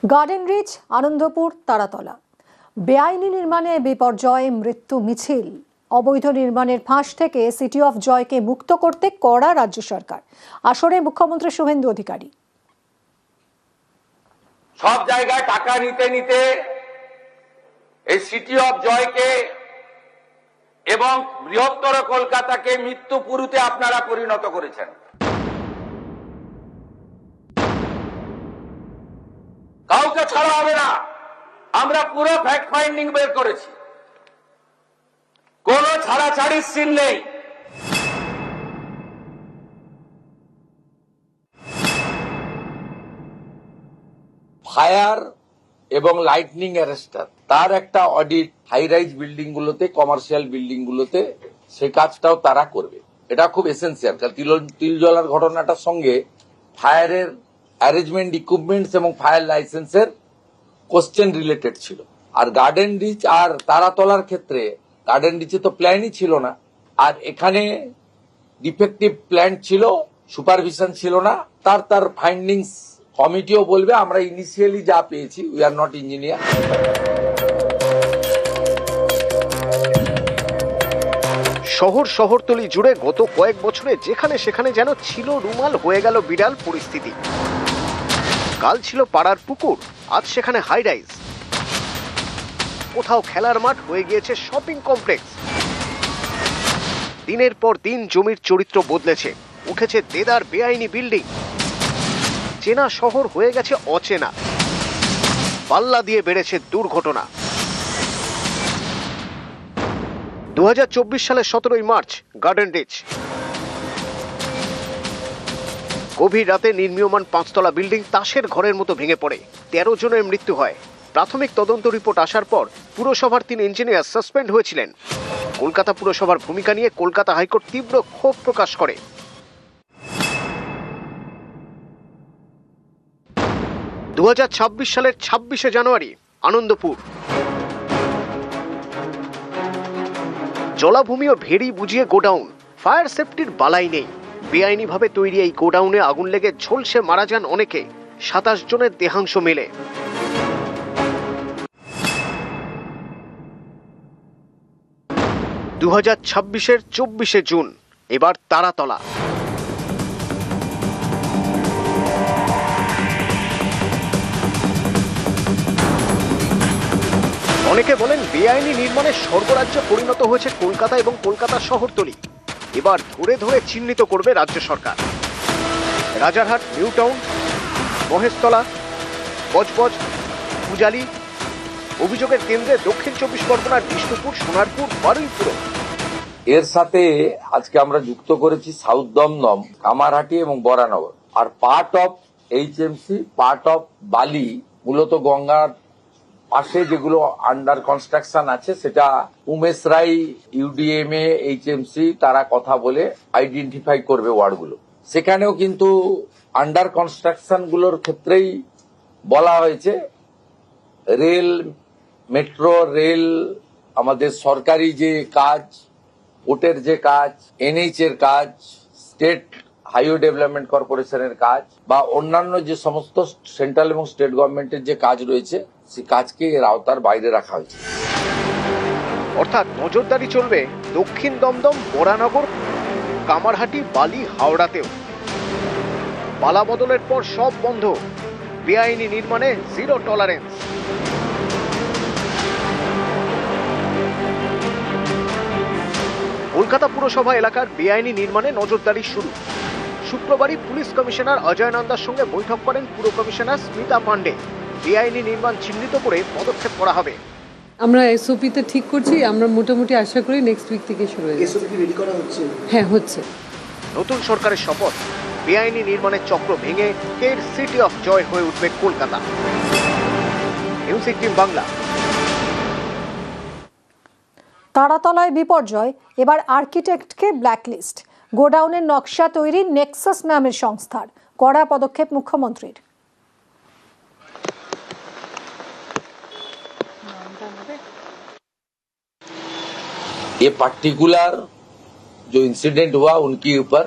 Garden rich, Anandpur, Taratala. বেআইনি নির্মাণে বিপর্যয়, মৃত্যু মিছিল। অবৈধ নির্মাণের ফাঁস থেকে সিটি অফ জয়কে মুক্ত করতে কড়া রাজ্য সরকার। আসরে মুখ্যমন্ত্রী শুভেন্দু অধিকারী। সব জায়গায় টাকা নিতে নিতে এই সিটি অফ জয়কে এবং বৃহত্তর কলকাতাকে মৃত্যুপুরীতে আপনারা পরিণত করেছেন। কাউকে ছাড়া হবে না। আমরা পুরো ফ্যাক্ট ফাইন্ডিং বের করেছি, কোনো ছাড়াছাড়ির সিন নেই। ফায়ার এবং লাইটনিং অ্যারেস্টার তার একটা অডিট হাই রাইজ বিল্ডিং গুলোতে, কমার্শিয়াল বিল্ডিং গুলোতে সেই কাজটাও তারা করবে। এটা খুব এসেন্সিয়াল, কারণ তিল জ্বলার ঘটনাটার সঙ্গে ফায়ারের অ্যারেঞ্জমেন্ট ইকুইপমেন্টস এবং ফায়ার লাইসেন্সের কোশ্চেন রিলেটেড ছিল। আর গার্ডেন রিচ আর তারাতলার ক্ষেত্রে গার্ডেন রিচে তো প্ল্যানই ছিল না, আর এখানে ডিফেক্টিভ প্ল্যান ছিল, সুপারভিশন ছিল না। তার ফাইন্ডিংস কমিটিও বলবে। আমরা ইনিশিয়ালি যা পেয়েছি, উই আর নট ইঞ্জিনিয়ার। শহরতলি জুড়ে গত কয়েক বছরে যেখানে সেখানে যেন ছিল রুমাল হয়ে গেল বিড়াল পরিস্থিতি। কাল ছিল পাড়ার পুকুর, আজ সেখানে হাই রাইজ। কোথাও খেলার মাঠ হয়ে গিয়েছে শপিং কমপ্লেক্স। দিনের পর দিন জমির চরিত্র বদলেছে, উঠেছে দেদার বেআইনি বিল্ডিং। চেনা শহর হয়ে গেছে অচেনা, পাল্লা দিয়ে বেড়েছে দুর্ঘটনা। 2024 সালের 17 মার্চ গার্ডেন রিচ। গভীর রাতে নির্মীয়মান 5 তলা বিল্ডিং তাসের ঘরের মতো ভেঙে পড়ে, 13 জনের মৃত্যু হয়। প্রাথমিক তদন্ত রিপোর্ট আসার পর পুরসভার 3 ইঞ্জিনিয়ার সাসপেন্ড হয়েছিলেন। কলকাতা পুরসভার ভূমিকা নিয়ে কলকাতা হাইকোর্ট তীব্র ক্ষোভ প্রকাশ করে। 2026 সালের 26শে জানুয়ারি আনন্দপুর। জলাভূমি ও ভেড়ি বুঝিয়ে গোডাউন, ফায়ার সেফটির বালাই নেই। বেআইনিভাবে তৈরি এই গোডাউনে আগুন লেগে ঝলসে মারা যান অনেকে, 27 জনের দেহাংশ মেলে। 2026-এর 24শে জুন, এবার তারাতলা। অনেকে বলেন বেআইনি নির্মাণের স্বর্গরাজ্যে পরিণত হয়েছে কলকাতা এবং কলকাতা শহরতলি। এবার ধরে ধরে চিহ্নিত করবে রাজ্য সরকার। Rajarhat, New Town, Maheshtala, Budge Budge, Pujali. অভিযোগের কেন্দ্রে দক্ষিণ 24 পরগনার বিষ্ণুপুর, সোনারপুর, বারুইপুর। এর সাথে আজকে আমরা যুক্ত করেছি সাউথ দমদম, কামারহাটি এবং বরানগর। আর part of HMC, part of Bally, মূলত গঙ্গার পাশে যেগুলো আন্ডার কনস্ট্রাকশন আছে, সেটা উমেশ রাই, ইউডিএমএ, এইচএমসি তারা কথা বলে আইডেন্টিফাই করবে ওয়ার্ডগুলো। সেখানেও কিন্তু আন্ডার কনস্ট্রাকশন গুলোর ক্ষেত্রেই বলা হয়েছে রেল, মেট্রো রেল, আমাদের সরকারি যে কাজ, পোর্টের যে কাজ, এনএইচ এর কাজ, স্টেট হাইওয়ে ডেভেলপমেন্ট কর্পোরেশনের কাজ, বা অন্যান্য যে সমস্ত সেন্ট্রাল এবং স্টেট গভর্নমেন্টের যে কাজ রয়েছে, সেই কাজকে এর আওতার বাইরে রাখা হয়েছে। অর্থাৎ নজরদারি চলবে দক্ষিণ দমদম, বরানগর, কামারহাটি, বালি, হাওড়াতেও। পালা বদলের পর সব বন্ধ, বেআইনি নির্মাণে জিরো টলারেন্স। কলকাতা পুরসভা এলাকার বেআইনি নির্মাণে নজরদারি শুরু। শুক্রবারই পুলিশ কমিশনার অজয় নন্দার সঙ্গে বৈঠক করেন পুর কমিশনার স্মিতা পান্ডে। বেআইনি নির্মাণ চিহ্নিত করে পদক্ষেপ করা হবে। আমরা এসওপিতে ঠিক করছি, আমরা মোটামুটি আশা করি নেক্সট উইক থেকে শুরু হয়ে যাবে। এসওপি রেডি করা হচ্ছে? হ্যাঁ, হচ্ছে। নতুন সরকারের শপথ, বেআইনি নির্মাণের চক্র ভেঙে ফের সিটি অফ জয় হয়ে উঠবে কলকাতা। নিউজ 18 বাংলা। তারাতলায় বিপর্যয়, এবার আর্কিটেক্টকে ব্ল্যাকলিস্ট। গোডাউনের নকশা তৈরি নেক্সাস নামের সংস্থার। কড়া পদক্ষেপ মুখ্যমন্ত্রীর। ये पर्टिकुलर जो इंसिडेंट हुआ, उनके ऊपर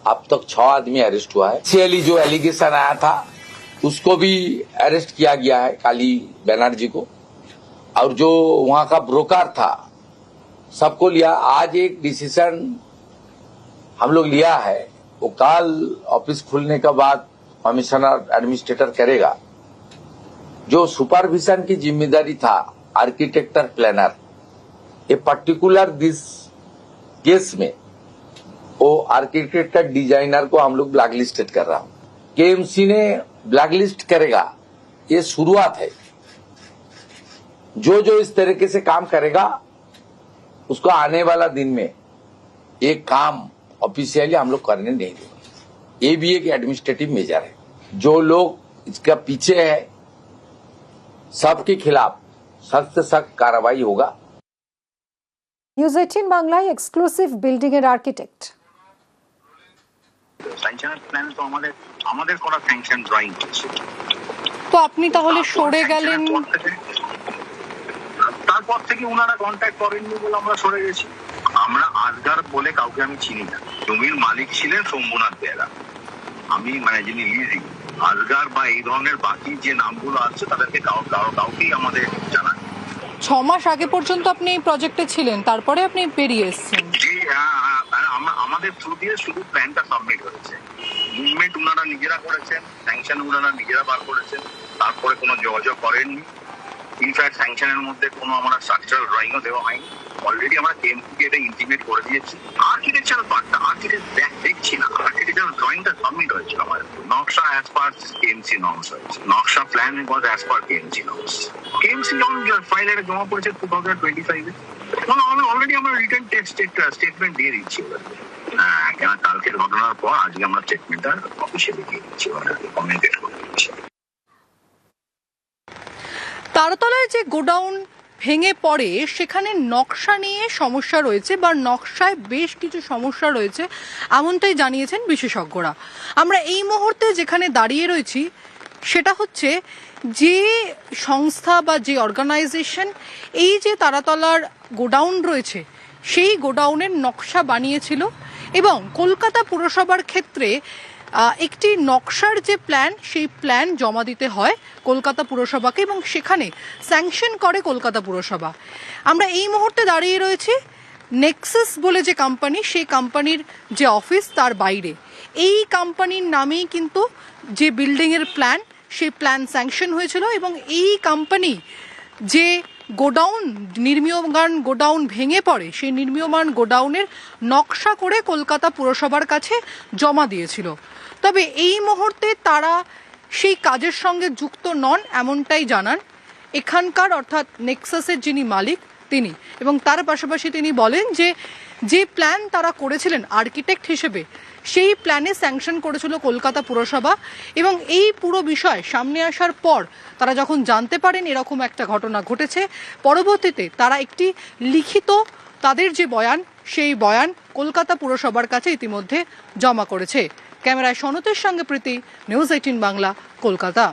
अब तक 6 आदमी अरेस्ट हुआ है। इनिशियली जो एलिगेशन आया था उसको भी अरेस्ट किया गया है, काली बनर्जी को। और जो वहां का ब्रोकर था सबको लिया। आज एक डिसीजन हम लोग लिया है, वो कल ऑफिस खुलने के बाद कमिश्नर एडमिनिस्ट्रेटर करेगा। जो सुपरविजन की जिम्मेदारी था आर्किटेक्टर प्लानर, ये पर्टिकुलर दिस केस में वो आर्किटेक्टर डिजाइनर को हम लोग ब्लैकलिस्टेड कर रहा हूं। केएमसी ने ब्लैकलिस्ट करेगा, ये शुरुआत है। जो जो इस तरीके से काम करेगा उसको आने वाला दिन में एक काम ऑफिशियली हम लोग करने नहीं देंगे। ये भी एक एडमिनिस्ट्रेटिव मेजर है। जो लोग इसका पीछे है सबके खिलाफ सख्त से सख्त कार्रवाई होगा। নিউজ 18 বাংলায় এক্সক্লুসিভ বিল্ডিং এর আর্কিটেক্ট। স্যাংশনের প্ল্যান তো আমাদের করা স্যাংশন ড্রয়িং হচ্ছে। তো আপনি তাহলে সরে গেলেন? তারপর থেকে ওনারা কন্ট্যাক্ট করেননি বলে আমরা সরে গেছি। আমরা আজগার বলে কাউকে আমি চিনি না। জমির মালিক ছিলেন শম্ভুনাথ বেরা। আমি মানে যিনি লিজিং আজগার বা এই ধরনের বাকি যে নামগুলো আসছে তাদেরকে কাউকেই আমাদের জানা নেই। 6 মাস আগে পর্যন্ত আপনি এই প্রজেক্টে ছিলেন, তারপরে আপনি বেরিয়ে এসেছেন। যে আমাদের থ্রু দিয়ে শুধু প্ল্যানটা সাবমিট হয়েছে। মুভমেন্ট ওনারা নিজেরা করেছেন, স্যাংশন ওনারা নিজেরা বার করেছেন, তারপরে কোনো যোগাযোগ করেননি। ইনফ্যাক্ট স্যাংশনের মধ্যে কোনো আমরা স্ট্রাকচারাল ড্রয়িংও দেওয়া হয়নি। অলরেডি আমরা কেএমসিকে এটা ইন্টিমেট করে দিয়েছি। আর্কিটেকচারাল পার্টটা আর্কিটেক্ট দেখছি না, আর্কিটেকচারাল ড্রয়িংটা সাবমিট হয়েছিল আমাদের। নকশা অ্যাজ পার কেএমসি নর্মস হয়েছে, নকশা plan was as per KMC norms. KMC যখন ফাইল এটা জমা পড়েছে 2025-এ, অলরেডি আমরা রিটার্ন স্টেটমেন্ট দিয়ে দিচ্ছি ওদেরকে। হ্যাঁ, কেন কালকের ঘটনার পর আজকে আমরা স্টেটমেন্টটা অফিসিয়ালি দিয়ে দিচ্ছি, ওদেরকে কমিউনিকেট করে দিচ্ছি। তারতলায় যে গোডাউন ভেঙে পড়ে সেখানে নকশা নিয়ে সমস্যা রয়েছে বা নকশায় বেশ কিছু সমস্যা রয়েছে, এমনটাই জানিয়েছেন বিশেষজ্ঞরা। আমরা এই মুহূর্তে যেখানে দাঁড়িয়ে রয়েছি সেটা হচ্ছে যে সংস্থা বা যে অর্গানাইজেশন এই যে তারাতলার গোডাউন রয়েছে সেই গোডাউনের নকশা বানিয়েছিল এবং কলকাতা পুরসভার ক্ষেত্রে একটি নকশার যে প্ল্যান সেই প্ল্যান জমা দিতে হয় কলকাতা পুরসভাকে এবং সেখানে স্যাংশন করে কলকাতা পুরসভা। আমরা এই মুহূর্তে দাঁড়িয়ে রয়েছি নেক্সাস বলে যে কোম্পানি, সেই কোম্পানির যে অফিস তার বাইরে। এই কোম্পানির নামেই কিন্তু যে বিল্ডিংয়ের প্ল্যান সেই প্ল্যান স্যাংশন হয়েছিল এবং এই কোম্পানি যে নির্মীয়মান গোডাউন ভেঙে পড়ে সেই নির্মীয়মান গোডাউনের নকশা করে কলকাতা পুরসভার কাছে জমা দিয়েছিল। তবে এই মুহূর্তে তারা সেই কাজের সঙ্গে যুক্ত নন এমনটাই জানান এখানকার অর্থাৎ নেক্সাসের যিনি মালিক তিনি। এবং তার পাশাপাশি তিনি বলেন যে প্ল্যান তারা করেছিলেন আর্কিটেক্ট হিসেবে সেই প্ল্যানে স্যাংশন করেছিল কলকাতা পুরসভা এবং এই পুরো বিষয় সামনে আসার পর তারা যখন জানতে পারেন এরকম একটা ঘটনা ঘটেছে, পরবর্তীতে তারা একটি লিখিত তাদের যে বয়ান সেই বয়ান কলকাতা পুরসভার কাছে ইতিমধ্যে জমা করেছে। ক্যামেরায় সনতের সঙ্গে প্রীতি, নিউজ 18 বাংলা, কলকাতা।